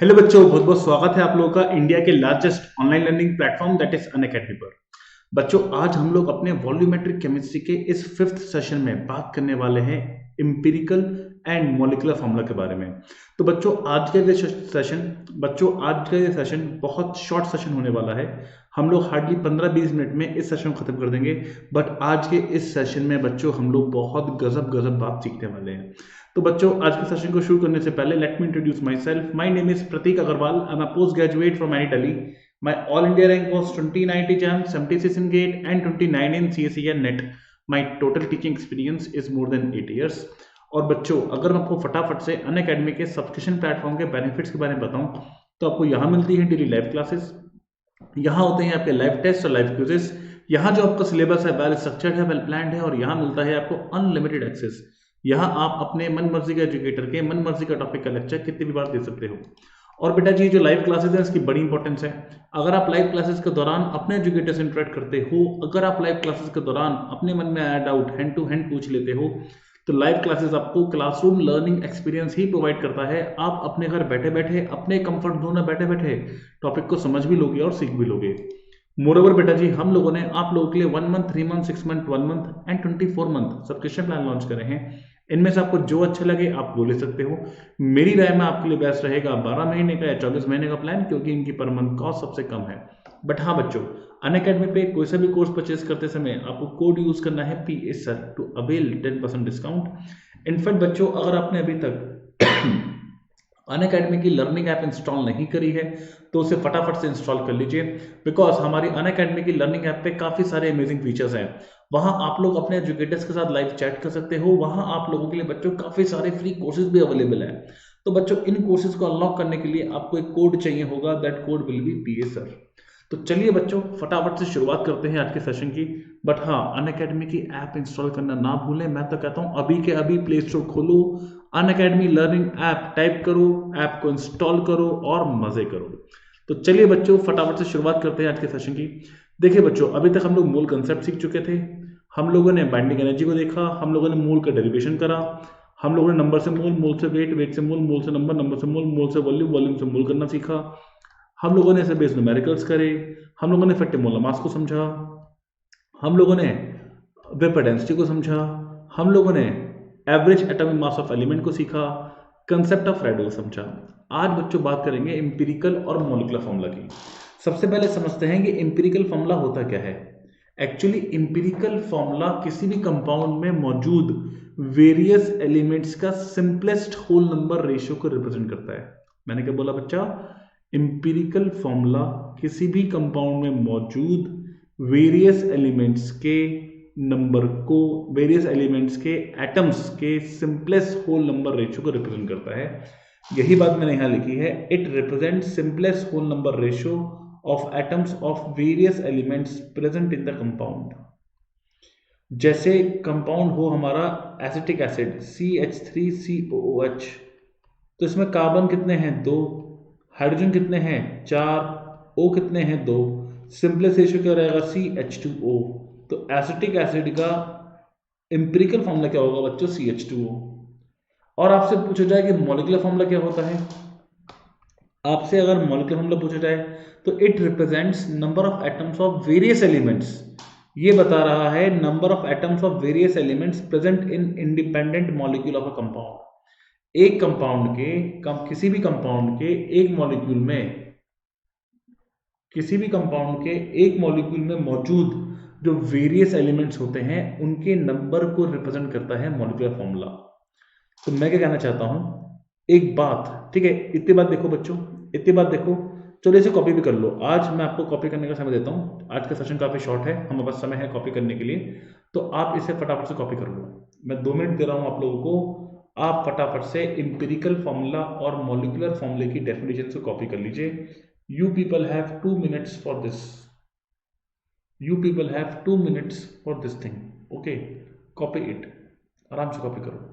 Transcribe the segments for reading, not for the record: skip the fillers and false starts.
Hello बच्चों, बहुत बहुत स्वागत है आप लोगों का इंडिया के largest online learning platform that is Unacademy पर। बच्चों, आज हम लोग अपने वॉल्यूमेट्रिक केमिस्ट्री के इस फिफ्थ सेशन में बात करने वाले हैं एम्पिरिकल एंड मॉलिक्यूलर फार्मूला के बारे में। तो बच्चों आज का ये सेशन बहुत शॉर्ट सेशन होने वाला है। हम लोग हार्डली 15-20 मिनट में इस सेशन को खत्म कर देंगे। बट आज के इस सेशन में बच्चों हम लोग बहुत गजब गजब बात सीखने वाले हैं। तो बच्चों, आज के सेशन को शुरू करने से पहले let me introduce myself. My name is Prateek Agarwal. I am a post graduate from any Delhi. My all India rank was 2090 JAM, 76 in GATE and 29 in CSE and NET. My total teaching experience is more than 8 years. और बच्चों, अगर मैं आपको फटाफट से Unacademy के subscription platform के benefits के बारे में बताऊं, तो आपको यहाँ मिलती है डेली लाइव क्लासेस, यहाँ होते हैं आपके लाइव टेस्ट और लाइव क्विजेस, यहाँ जो आपका सिलेबस है वेल स्ट्रक्चर्ड है, वेल प्लान्ड है, और यहाँ मिलता है आपको अनलिमिटेड एक्सेस। यहाँ आप अपने मन मर्जी के एजुकेटर के मन मर्जी का टॉपिक का लेक्चर कितनी भी बार दे सकते हो। और बेटा जी, जो लाइव क्लासेस हैं इसकी बड़ी इंपॉर्टेंस है। अगर आप लाइव क्लासेस के दौरान अपने एजुकेटर से इंटरेक्ट करते हो, अगर आप लाइव क्लासेस के दौरान अपने मन में आया डाउट हैंड टू हैंड पूछ लेते हो, तो लाइव क्लासेस आपको क्लासरूम लर्निंग एक्सपीरियंस ही प्रोवाइड करता है। आप अपने घर बैठे बैठे अपने कंफर्ट जोन में बैठे बैठे टॉपिक को समझ भी लोगे और सीख भी लोगे। मोरओवर बेटा जी, हम लोगों ने आप लोगों के लिए 1 month, 3 month, 6 month, 12 month and 24 month subscription plan launch करे हैं। इनमें से आपको जो अच्छा लगे आप वो ले सकते हो। मेरी राय में आपके लिए बेस्ट रहेगा 12 महीने का या 24 महीने का प्लान, क्योंकि इनकी पर मंथ कॉस्ट सबसे कम है। बट हाँ बच्चों, अनअकैडमी पे कोई सा भी कोर्स परचेज करते समय आपको कोड यूज करना है PSR to avail 10% discount. In fact बच्चों, अगर आपने अभी तक अनअकैडमी की लर्निंग ऐप इंस्टॉल नहीं करी है तो उसे फटाफट से इंस्टॉल कर लीजिए, बिकॉज हमारी अनअकैडमी की लर्निंग ऐप पे काफ़ी सारे अमेजिंग फीचर्स हैं। वहाँ आप लोग अपने एजुकेटर्स के साथ लाइव चैट कर सकते हो। वहाँ आप लोगों के लिए बच्चों काफ़ी सारे फ्री कोर्सेज भी अवेलेबल हैं। तो बच्चों, इन कोर्सेज को अनलॉक करने के लिए आपको एक कोड चाहिए होगा, that code will be PSR। तो चलिए बच्चों, फटाफट से शुरुआत करते हैं आज के सेशन की। बट हाँ, अनअकैडमी की ऐप इंस्टॉल करना ना भूलें। मैं तो कहता हूँ अभी के अभी प्ले स्टोर खोलो, अनअकैडमी लर्निंग ऐप टाइप करो, ऐप को इंस्टॉल करो और मजे करो। तो चलिए बच्चों, फटाफट से शुरुआत करते हैं आज के सेशन की। देखिए बच्चों, अभी तक हम लोग मूल कंसेप्ट सीख चुके थे। हम लोगों ने बाइंडिंग एनर्जी को देखा, हम लोगों ने मूल का डेरिवेशन करा, हम लोगों ने नंबर से मूल, मूल से वेट, वेट से मूल, मूल से नंबर, नंबर से मूल, मूल से वॉल्यूम, वॉल्यूम से मूल करना सीखा। हम लोगों ने ऐसे बेस न्यूमेरिकल्स करे, हम लोगों ने इफेक्टिव मोलर मास को समझा, हम लोगों ने वेपर डेंसिटी को समझा, हम लोगों ने average atomic mass of element को सीखा, कंसेप्ट ऑफ रेडो को समझा। आज बच्चों बात करेंगे एम्पिरिकल और मॉलिक्यूलर फॉर्मूला की। सबसे पहले समझते हैं कि एम्पिरिकल फॉर्मूला होता क्या है। एक्चुअली एम्पिरिकल फॉर्मूला किसी भी कंपाउंड में मौजूद वेरियस एलिमेंट्स का सिंपलेस्ट होल नंबर रेशियो को रिप्रेजेंट करता है। मैंने क्या बोला बच्चा? एम्पिरिकल फॉर्मूला किसी भी कंपाउंड में मौजूद वेरियस एलिमेंट्स के नंबर को, वेरियस एलिमेंट्स के एटम्स के सिंपलेस्ट होल नंबर रेशियो को रिप्रेजेंट करता है। यही बात मैंने यहां लिखी है, it represent simplest whole number ratio of atoms of various elements present in the compound. जैसे कंपाउंड हो हमारा एसिटिक एसिड CH3COOH, तो इसमें कार्बन कितने हैं? 2। हाइड्रोजन कितने हैं? 4। O कितने हैं? 2। सिंपलेस्ट रेशियो क्या रहेगा? CH2O। तो एसिटिक एसिड का एम्पिरिकल फॉर्मूला क्या होगा बच्चों? CH2O। और आपसे पूछा जाए कि मॉलिक्यूलर फॉर्मूला क्या होता है, आपसे अगर मॉलिक्यूलर फॉर्मूला पूछा जाए तो it represents number of atoms of various elements. ये बता रहा है number of atoms of various elements present in independent molecule of a compound. एक कंपाउंड के किसी भी कंपाउंड के एक मॉलिक्यूल में, किसी भी कंपाउंड के एक मॉलिक्यूल में मौजूद जो वेरियस एलिमेंट्स होते हैं उनके नंबर को रिप्रेजेंट करता है मॉलिक्यूलर फॉर्मूला। तो मैं क्या कहना चाहता हूं, एक बात, ठीक है, इतनी बात देखो बच्चों, इतनी बात देखो। चलो इसे कॉपी भी कर लो। आज मैं आपको कॉपी करने का समय देता हूं। आज का सेशन काफी शॉर्ट है, हमारे पास समय है कॉपी करने के लिए, तो आप इसे फटाफट से कॉपी कर लो। मैं 2 मिनट दे रहा हूं आप लोगों को। आप फटाफट से इंपिरिकल फॉर्मूला और मॉलिक्यूलर फॉर्मूले की डेफिनेशन से कॉपी कर लीजिए। You people have 2 minutes for this. You people have 2 minutes for this thing. Okay, copy it, आराम से कॉपी करो।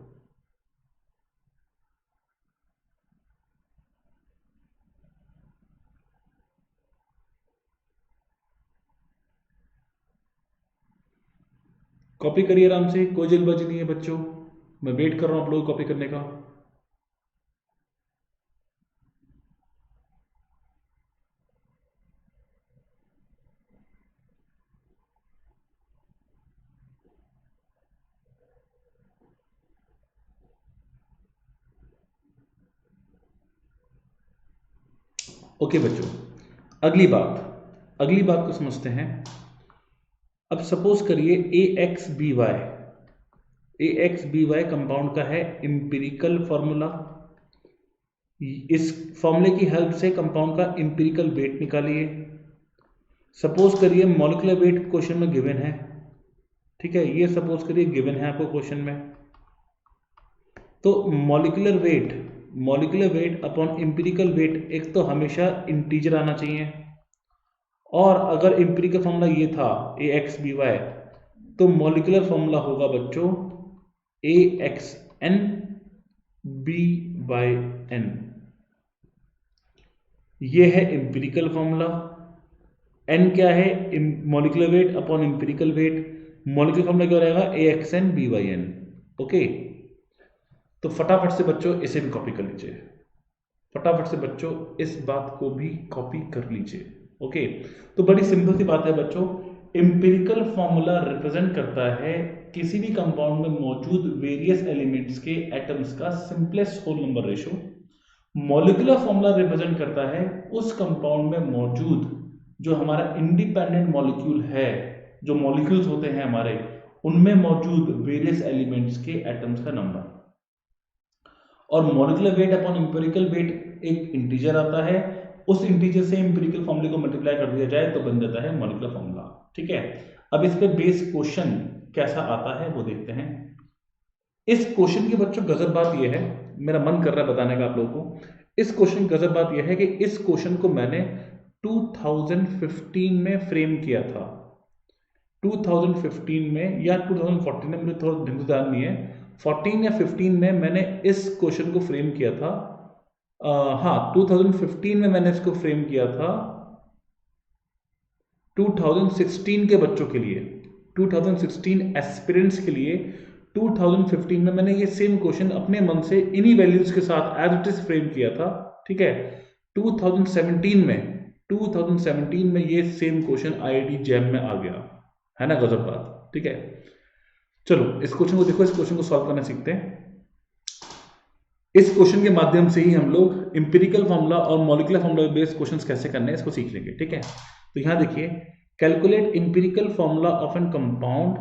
कॉपी करिए आराम से, कोई जल्दबाजी नहीं है बच्चों। मैं वेट कर रहा हूं आप लोगों को कॉपी करने का। ओके बच्चों, अगली बात को समझते हैं। अब सपोज करिए AXBY कंपाउंड का है इंपिरिकल फॉर्मूला। इस फॉर्मूले की हेल्प से कंपाउंड का इंपिरिकल वेट निकालिए। सपोज करिए मॉलिक्यूलर वेट क्वेश्चन में गिवन है, ठीक है, ये सपोज करिए गिवन है आपको क्वेश्चन में। तो molecular weight upon empirical weight एक तो हमेशा इंटीजर आना चाहिए, और अगर इंपिरिकल फॉर्मूला ये था AXBY, तो मॉलिक्यूलर फॉर्मूला होगा बच्चों AXNBYN। ये है इंपिरिकल फॉर्मूला। n क्या है? Molecular weight upon empirical weight. Molecular formula क्या रहेगा? AXNBYN। ओके, तो फटाफट से बच्चों इसे भी कॉपी कर लीजिए, फटाफट से बच्चों इस बात को भी कॉपी कर लीजिए। ओके, तो बड़ी सिंपल सी बात है बच्चों, इंपिरिकल फॉर्मूला रिप्रेजेंट करता है किसी भी कंपाउंड में मौजूद वेरियस एलिमेंट्स के एटम्स का simplest whole number ratio. Molecular formula represent करता है उस कंपाउंड में मौजूद जो हमारा इंडिपेंडेंट मॉलिक्यूल है, जो मॉलिक्यूल्स होते हैं हमारे, उनमें मौजूद वेरियस एलिमेंट्स के एटम्स का नंबर। और molecular weight upon empirical weight एक इंटीजर आता है, उस इंटीजर से इंपिरिकल फॉर्मूले को मल्टीप्लाई कर दिया जाए तो बन जाता है मॉलिक्यूलर फॉर्मूला। ठीक है, अब इस पे बेस क्वेश्चन कैसा आता है वो देखते हैं। इस क्वेश्चन की बच्चों गजब बात यह है, मेरा मन कर रहा है बताने का आप लोगों को। इस क्वेश्चन की गजब बात यह है कि इस क्वेश्चन को मैंने 2015 में फ्रेम किया था। 2015 में या 2014 में, मुझे थोड़ा ढंग से ध्यान नहीं है, 14 या 15 में मैंने इस क्वेश्चन को फ्रेम किया था। हाँ, 2015 में मैंने इसको फ्रेम किया था 2016 के बच्चों के लिए, 2016 एस्पिरेंट्स के लिए। 2015 में मैंने ये सेम क्वेश्चन अपने मन से इन्हीं वैल्यूज के साथ एज इट इज फ्रेम किया था। ठीक है, 2017 में ये सेम क्वेश्चन IIT जैम में आ गया है ना, गजब बात। ठीक है, चलो इस क्वेश्चन को देखो, इस क्वेश्चन को सॉल्व करना सीखते हैं। इस क्वेश्चन के माध्यम से ही हम लोग इंपिरिकल फॉर्मूला और मॉलिक्यूलर फॉर्मूला बेस्ड क्वेश्चंस कैसे करने हैं इसको सीख लेंगे। ठीक है, तो यहां देखिए, calculate empirical formula of an compound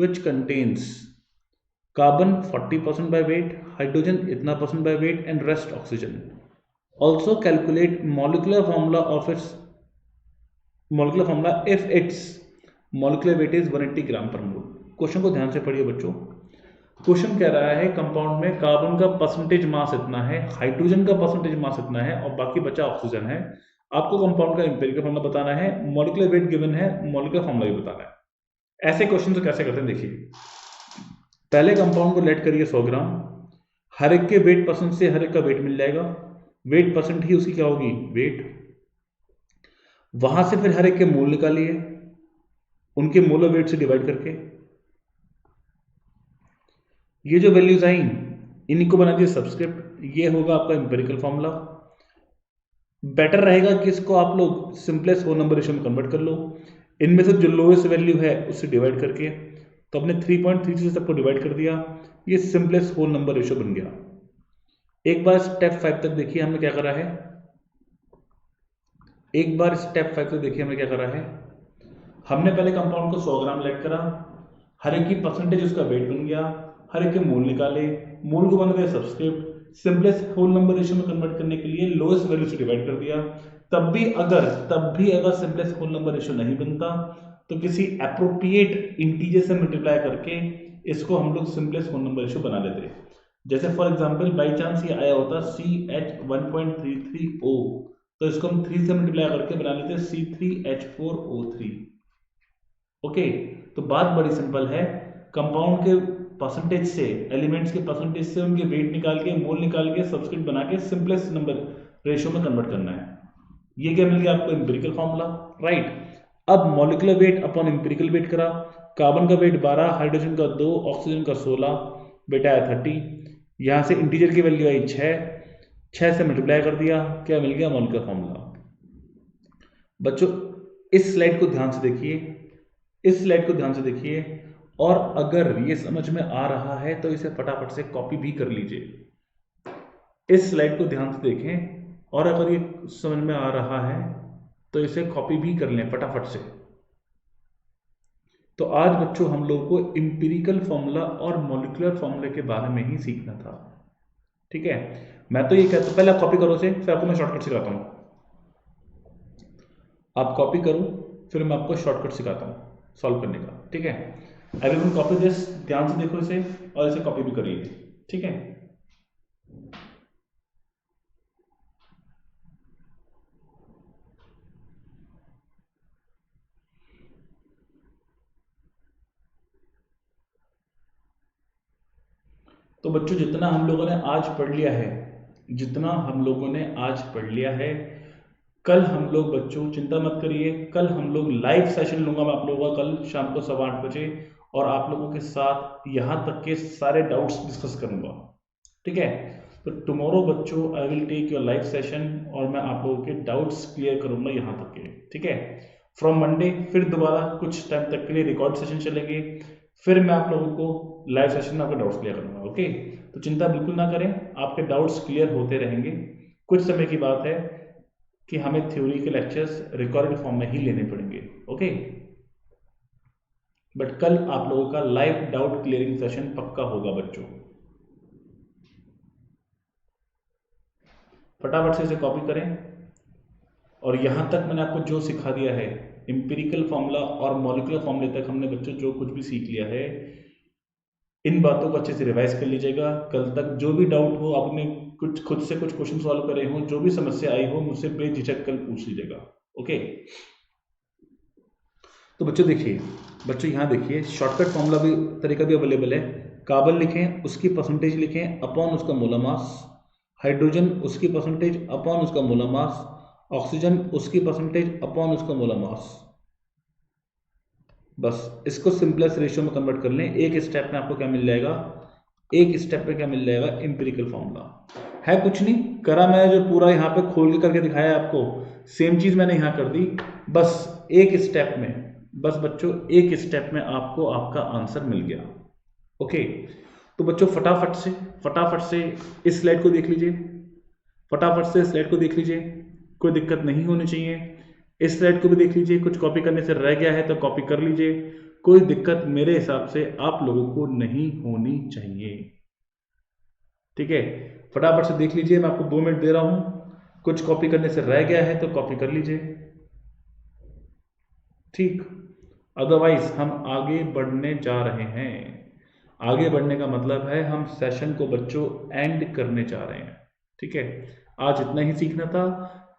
which contains carbon 40% by weight, hydrogen इतना % by weight and rest oxygen. Also calculate molecular formula if its molecular weight is 180 gram per mole. Question को ध्यान से पढ़िए बच्चों। क्वेश्चन कह रहा है compound में कार्बन का परसेंटेज मास इतना है, हाइड्रोजन का परसेंटेज मास इतना है और बाकी बचा ऑक्सीजन है। आपको कंपाउंड का इंपिरिकल फॉर्मूला बताना है, मॉलिक्यूलर वेट गिवन है, मॉलिक्यूलर फॉर्मूला भी बताना है। ऐसे क्वेश्चन तो कैसे करते हैं देखिए, पहले कंपाउंड को लेट करिए 100 ग्राम, हर एक के वेट परसेंट से हर एक का वेट मिल जाएगा, वेट परसेंट ही उसकी क्या होगी, वेट। वहां से फिर हर एक के मोल निकालिए, उनके मोलर वेट से डिवाइड करके ये जो वैल्यूज आई इन्हीं को बना दिए सब्सक्रिप्ट। ये होगा आपका इंपिरिकल फॉर्मूला। बेटर रहेगा कि इसको आप लोग सिंपलेस्ट होल नंबर रेशियो में कन्वर्ट कर लो, इनमें से जो लोएस्ट वैल्यू है उससे डिवाइड करके। तो अपने 3.33 से सबको डिवाइड कर दिया, ये सिंपलेस्ट होल नंबर रेशियो बन गया। एक बार स्टेप 5 तक देखिए हमने क्या करा है, एक बार स्टेप 5 तक देखिए हमने क्या करा है। हमने पहले कंपाउंड को 100 ग्राम लेट करा, हर एक की परसेंटेज उसका वेट बन गया, हर एक के मोल निकाले, मोल को बन गया subscript, simplest whole number ratio में कन्वर्ट करने के लिए लोएस्ट वैल्यू से डिवाइड कर दिया। तब भी अगर सिंपलेस्ट होल नंबर रेशियो नहीं बनता तो किसी एप्रोप्रिएट इंटीजर से मल्टीप्लाई करके इसको हम लोग सिंपलेस्ट होल नंबर रेशियो बना लेते। जैसे फॉर एग्जांपल बाई चांस ये आया होता CH1.33O, तो इसको हम 3 से मल्टीप्लाई करके बना लेते C3H4O3। ओके, तो बात बड़ी सिंपल है, कंपाउंड के परसेंटेज से, एलिमेंट्स के परसेंटेज से उनके वेट निकाल के, मोल निकाल के, सब्सक्रिप्ट बना के सिंपलेस्ट नंबर रेशियो में कन्वर्ट करना है। ये क्या मिल गया आपको, इंपिरिकल फॉर्मूला, राइट। अब molecular weight upon empirical weight करा, कार्बन का वेट 12, हाइड्रोजन का 2, ऑक्सीजन का 16, बेटा आया 30। यहां से इंटीजर की वैल्यू आई 6 से मल्टीप्लाई कर दिया, क्या मिल गया, मॉलिक्यूलर फॉर्मूला। बच्चों इस स्लाइड को ध्यान से देखिए, और अगर ये समझ में आ रहा है तो इसे फटाफट से कॉपी भी कर लीजिए। इस स्लाइड को ध्यान से देखें और अगर ये समझ में आ रहा है तो इसे कॉपी भी कर लें फटाफट से। तो आज बच्चों हम लोग को इम्पिरिकल फॉर्मूला और मॉलिक्यूलर फॉर्मूले के बारे में ही सीखना था, ठीक है। मैं तो ये कहता हूँ पहले आप कॉपी करो से, फिर आपको मैं शॉर्टकट सिखाता हूँ। आप कॉपी करो, फिर मैं आपको शॉर्टकट सिखाता हूँ सॉल्व करने का, ठीक है। एवरीवन कॉपी दिस, ध्यान से देखो इसे और इसे कॉपी भी करिए, ठीक है। तो बच्चों जितना हम लोगों ने आज पढ़ लिया है, जितना हम लोगों ने आज पढ़ लिया है, कल हम लोग बच्चों चिंता मत करिए, कल हम लोग लाइव सेशन लूंगा मैं आप लोगों का कल शाम को 8:15 बजे, और आप लोगों के साथ यहाँ तक के सारे डाउट्स डिस्कस करूंगा, ठीक है। तो टुमारो बच्चों I will take your live session और मैं आप लोगों के डाउट्स क्लियर करूंगा यहाँ तक के, ठीक है। फ्रॉम मंडे फिर दोबारा कुछ टाइम तक के लिए रिकॉर्ड सेशन चलेंगे, फिर मैं आप लोगों को लाइव सेशन में आपके डाउट्स क्लियर करूंगा, ओके। तो चिंता बिल्कुल ना करें, आपके डाउट्स क्लियर होते रहेंगे। कुछ समय की बात है कि हमें थ्योरी के लेक्चर्स रिकॉर्डेड फॉर्म में ही लेने पड़ेंगे, ओके। बट कल आप लोगों का लाइव डाउट क्लियरिंग सेशन पक्का होगा बच्चों। फटाफट से इसे कॉपी करें, और यहां तक मैंने आपको जो सिखा दिया है, इंपिरिकल फॉर्मूला और मॉलिक्यूलर फॉर्मूले तक हमने बच्चों जो कुछ भी सीख लिया है, इन बातों को अच्छे से रिवाइज कर लीजिएगा। कल तक जो भी डाउट हो, आपने कुछ खुद से कुछ क्वेश्चन सॉल्व करे हो, जो भी समस्या आई हो, मुझसे बेझिझक कल पूछ लीजिएगा, ओके। तो बच्चों देखिए, बच्चों यहाँ देखिए शॉर्टकट फॉर्मूला भी तरीका भी अवेलेबल है। कार्बन लिखें, उसकी परसेंटेज लिखें अपॉन उसका मोलर मास, हाइड्रोजन उसकी परसेंटेज अपॉन उसका मोलर मास, ऑक्सीजन उसकी परसेंटेज अपॉन उसका मोलर मास। बस इसको सिंपलेस्ट रेशियो में कन्वर्ट कर लें। एक स्टेप में आपको क्या मिल जाएगा, एक स्टेप में क्या मिल जाएगा, इंपिरिकल फॉर्मूला है। कुछ नहीं करा मैं, जो पूरा यहाँ पे खोल के करके दिखाया आपको, सेम चीज मैंने यहाँ कर दी। बस एक स्टेप में, बस बच्चों एक स्टेप में आपको आपका आंसर मिल गया, ओके। तो बच्चों फटाफट से इस स्लाइड को देख लीजिए, फटाफट से स्लाइड को देख लीजिए, कोई दिक्कत नहीं होनी चाहिए। इस स्लाइड को भी देख लीजिए, कुछ कॉपी करने से रह गया है तो कॉपी कर लीजिए, कोई दिक्कत मेरे हिसाब से आप लोगों को नहीं होनी चाहिए, ठीक है। फटाफट से देख लीजिए, मैं आपको 2 मिनट दे रहा हूं, कुछ कॉपी करने से रह गया है तो कॉपी कर लीजिए, ठीक। अदरवाइज हम आगे बढ़ने जा रहे हैं। आगे बढ़ने का मतलब है हम सेशन को बच्चों एंड करने जा रहे हैं, ठीक है। आज इतना ही सीखना था।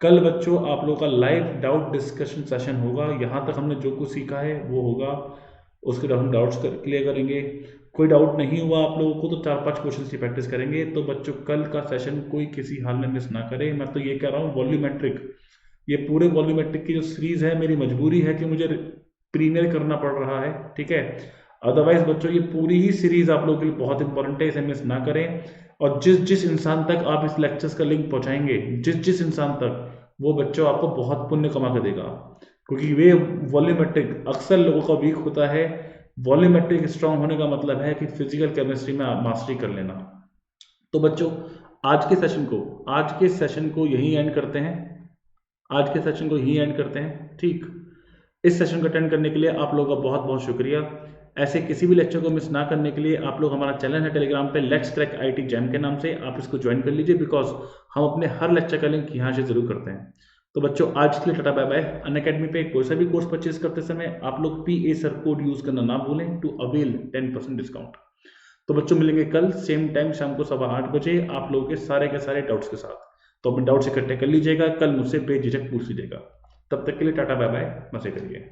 कल बच्चों आप लोगों का लाइव डाउट डिस्कशन सेशन होगा। यहाँ तक हमने जो कुछ सीखा है वो होगा, उसके बाद हम डाउट्स क्लियर करेंगे। कोई डाउट नहीं हुआ आप लोगों को तो 4-5 क्वेश्चन की प्रैक्टिस करेंगे। तो बच्चों कल का सेशन कोई किसी हाल में मिस ना करे। मैं तो ये कह रहा हूँ वॉल्यूमेट्रिक, ये पूरे वॉल्यूमेट्रिक की जो सीरीज है, मेरी मजबूरी है कि मुझे प्रीमियर करना पड़ रहा है, ठीक है। अदरवाइज बच्चों ये पूरी ही सीरीज आप लोगों के लिए बहुत इंपॉर्टेंट है, इसे मिस ना करें। और जिस जिस इंसान तक आप इस लेक्चर्स का लिंक पहुंचाएंगे, जिस जिस इंसान तक, वो बच्चों आपको बहुत पुण्य कमा के देगा। क्योंकि वे वॉल्यूमेट्रिक अक्सर लोगों का वीक होता है। वॉल्यूमेट्रिक स्ट्रांग होने का मतलब है कि फिजिकल केमिस्ट्री में मास्टरी कर लेना। तो बच्चों आज के सेशन को यही एंड करते हैं, आज के सेशन को यही एंड करते हैं, ठीक। इस सेशन को अटेंड करने के लिए आप लोगों का बहुत बहुत शुक्रिया। ऐसे किसी भी लेक्चर को मिस ना करने के लिए आप लोग, हमारा चैनल है टेलीग्राम पे लेट्स क्रैक आईटी जैम के नाम से, आप इसको ज्वाइन कर लीजिए, बिकॉज हम अपने हर लेक्चर का लिंक यहाँ से जरूर करते हैं। तो बच्चों आज के लिए टाटा बाय बाय। अनअकैडमी पे कोई सा भी कोर्स परचेज करते समय आप लोग PA सर कोड यूज करना ना भूलें टू अवेल 10% डिस्काउंट। तो बच्चों मिलेंगे कल सेम टाइम शाम को 8:15 बजे आप लोगों के सारे डाउट्स के साथ। तो अपने डाउट्स इकट्ठे कर लीजिएगा, कल मुझसे बेझिझक पूछ लीजिएगा। तब तक के लिए टाटा बाय बाय, मजे करिए।